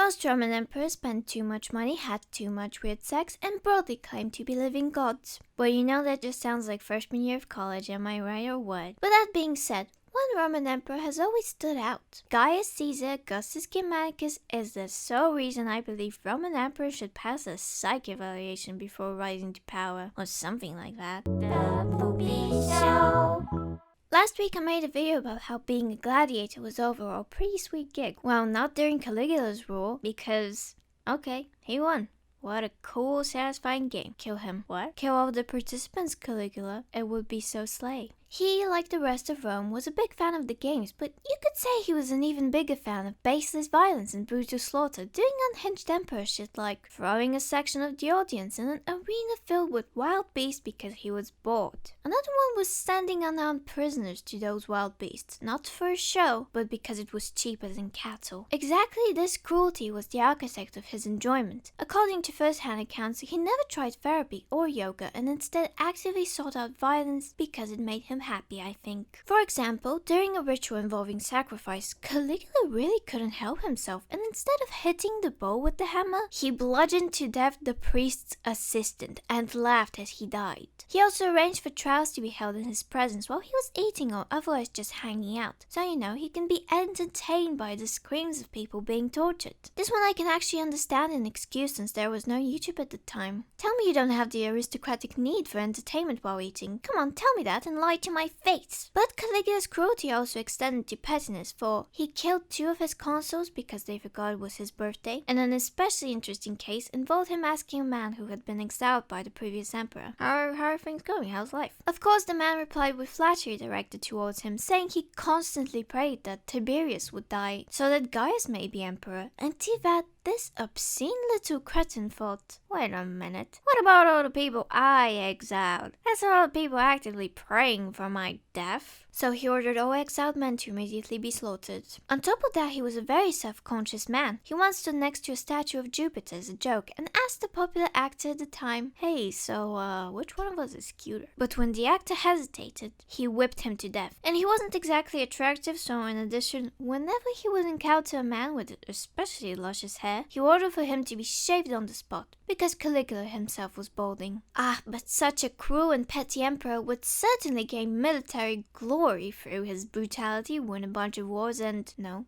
Most Roman emperors spent too much money, had too much weird sex, and broadly claimed to be living gods. Well, you know that just sounds like freshman year of college, am I right or what? But that being said, one Roman emperor has always stood out. Gaius Caesar Augustus Germanicus is the sole reason I believe Roman emperors should pass a psych evaluation before rising to power, or something like that. The Poopy Show. Last week I made a video about how being a gladiator was overall a pretty sweet gig. Well, not during Caligula's rule, because, okay, he won. What a cool, satisfying game. Kill him. What? Kill all the participants, Caligula. It would be so slay. He, like the rest of Rome, was a big fan of the games, but you could say he was an even bigger fan of baseless violence and brutal slaughter, doing unhinged emperor shit like throwing a section of the audience in an arena filled with wild beasts because he was bored. Another one was sending unarmed prisoners to those wild beasts, not for a show, but because it was cheaper than cattle. Exactly this cruelty was the architect of his enjoyment. According to first-hand accounts, he never tried therapy or yoga and instead actively sought out violence because it made him happy, I think. For example, during a ritual involving sacrifice, Caligula really couldn't help himself, and instead of hitting the bowl with the hammer, he bludgeoned to death the priest's assistant and laughed as he died. He also arranged for trials to be held in his presence while he was eating or otherwise just hanging out, so you know he can be entertained by the screams of people being tortured. This one I can actually understand and excuse since there was no YouTube at the time. Tell me you don't have the aristocratic need for entertainment while eating. Come on, tell me that and lie to my face. But Caligula's cruelty also extended to pettiness, for he killed 2 of his consuls because they forgot it was his birthday, and an especially interesting case involved him asking a man who had been exiled by the previous emperor, how are things going, how's life? Of course the man replied with flattery directed towards him, saying he constantly prayed that Tiberius would die so that Gaius may be emperor, and to that this obscene little cretin thought, wait a minute, what about all the people I exiled? That's all the people actively praying for my death. So he ordered all exiled men to immediately be slaughtered. On top of that, he was a very self-conscious man. He once stood next to a statue of Jupiter as a joke and asked the popular actor at the time, hey, so which one of us is cuter? But when the actor hesitated, he whipped him to death. And he wasn't exactly attractive, so in addition, whenever he would encounter a man with especially luscious hair, he ordered for him to be shaved on the spot, because Caligula himself was balding. But such a cruel and petty emperor would certainly gain military glory through his brutality, win a bunch of wars, and no.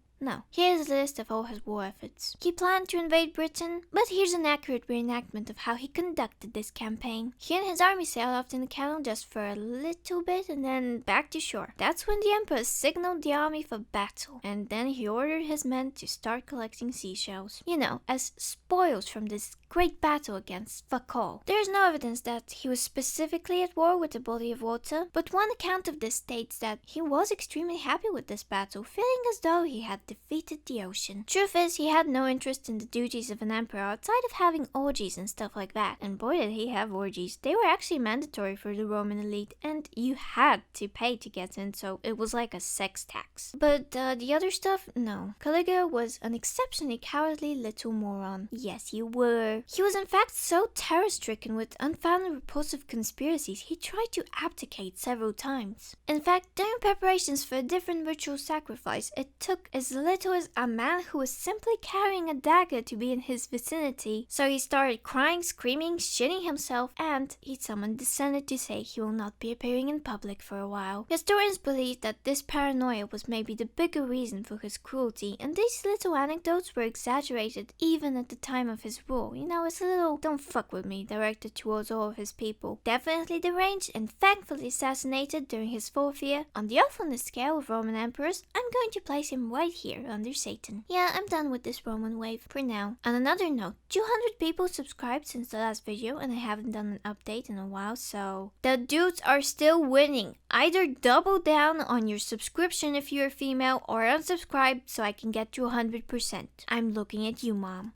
Here's a list of all his war efforts. He planned to invade Britain, but here's an accurate reenactment of how he conducted this campaign. He and his army sailed off in the canal just for a little bit and then back to shore. That's when the emperor signaled the army for battle, and then he ordered his men to start collecting seashells. You know, as spoils from this great battle against fuck all. There is no evidence that he was specifically at war with the body of water, but one account of this states that he was extremely happy with this battle, feeling as though he had defeated the ocean. Truth is, he had no interest in the duties of an emperor outside of having orgies and stuff like that. And boy did he have orgies. They were actually mandatory for the Roman elite, and you had to pay to get in, so it was like a sex tax. But the other stuff, no. Caligula was an exceptionally cowardly little moron. Yes, you were. He was in fact so terror-stricken with unfounded repulsive conspiracies, he tried to abdicate several times. In fact, during preparations for a different ritual sacrifice, it took as little as a man who was simply carrying a dagger to be in his vicinity. So he started crying, screaming, shitting himself, and he summoned the Senate to say he will not be appearing in public for a while. Historians believe that this paranoia was maybe the bigger reason for his cruelty, and these little anecdotes were exaggerated even at the time of his rule. You know, it's a little "don't fuck with me" directed towards all of his people. Definitely deranged and thankfully assassinated during his 4th year. On the awfulness scale of Roman emperors, I'm going to place him right here under Satan. Yeah, I'm done with this Roman wave for now. On another note, 200 people subscribed since the last video and I haven't done an update in a while, so the dudes are still winning. Either double down on your subscription if you're female or unsubscribe so I can get to 100%. I'm looking at you, mom.